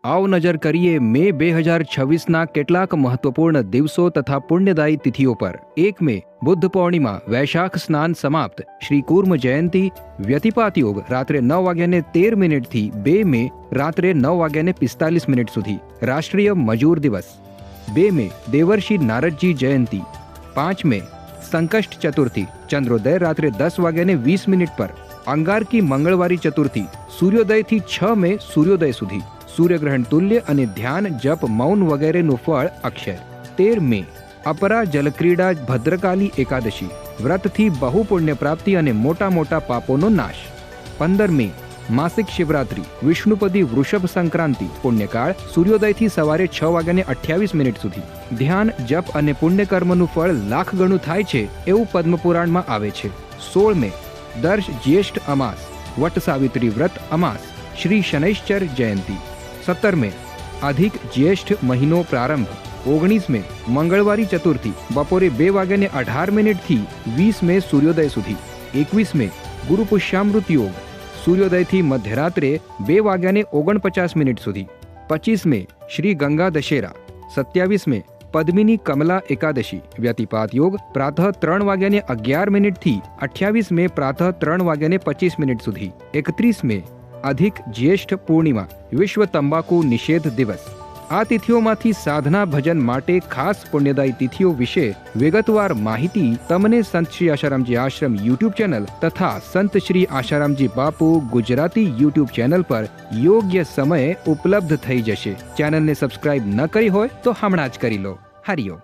આવો નજર કરીએ મે 2026ના કેટલાક મહત્વપૂર્ણ દિવસો તથા પુણ્યદાયી તિથિઓ પર। 1 મે બુદ્ધ પૂર્ણિમા, વૈશાખ સ્નાન સમાપ્ત, શ્રી કૂર્મ જયંતી, વ્યતિપાત યોગ રાત્રે 9:13 થી 2 મે રાત્રે 9:45 સુધી, રાષ્ટ્રીય મજૂર દિવસ। 2 મે દેવર્ષિ નારદજી જયંતી। 5 મે સંકષ્ટ ચતુર્થી, ચંદ્રોદય રાત્રે 10:20 પર, અંગારકી મંગળવારી ચતુર્થી, સૂર્યોદયથી 6 મે સૂર્યોદય સુધી, સૂર્યગ્રહણ તુલ્ય અને ધ્યાન, જપ, મૌન વગેરેનું ફળ અક્ષય। 13 મે અપરા જલક્રીડા ભદ્રકાલી એકાદશી, વ્રતથી બહુ પુણ્ય પ્રાપ્તિ અને મોટા મોટા પાપોનો નાશ। 15 મે માસિક શિવરાત્રી, વિષ્ણુપદી વૃષભ સંક્રાંતિ, પુણ્યકાળ સૂર્યોદયથી સવારે 6:28 સુધી, ધ્યાન, જપ અને પુણ્યકર્મનું ફળ લાખ ગણું થાય છે એવું પદ્મપુરાણમાં આવે છે। 16 મે દર્શ જ્યેષ્ઠ અમાસ, વટ સાવિત્રી વ્રત અમાસ, શ્રી શનૈશ્ચર જયંતી। 17 મે અધિક જ્યેષ્ઠ મહિનો પ્રારંભ। 19 મે મંગળવારી ચતુર્થી, બપોરે 2:18 થી 20 મે સૂર્યોદય સુધી, 21 મે ગુરુ પુષ્યામૃત યોગ, સૂર્યોદયથી મધ્યરાત્રે 2:49 સુધી, 25 મે શ્રી ગંગા દશેરા, 27 મે પદ્મિની કમલા એકાદશી, વ્યતિપાત યોગ પ્રાતઃ 3:11 થી 28 મે પ્રાતઃ 3:25 સુધી, 31 મે અધિક જ્યેષ્ઠ પૂર્ણિમા, વિશ્વ તંબાકુ નિષેધ દિવસ। આ તિથિઓમાંથી સાધના ભજન માટે ખાસ પુણ્યદાયી તિથિઓ વિશે વિગતવાર માહિતી તમને સંત શ્રી આશારામજી આશ્રમ યુટ્યુબ ચેનલ તથા સંત શ્રી આશારામજી બાપુ ગુજરાતી યુટ્યુબ ચેનલ પર યોગ્ય સમયે ઉપલબ્ધ થઈ જશે। ચેનલને સબસ્ક્રાઇબ ન કરી હોય તો હમણાં જ કરી લો। હરિઓમ।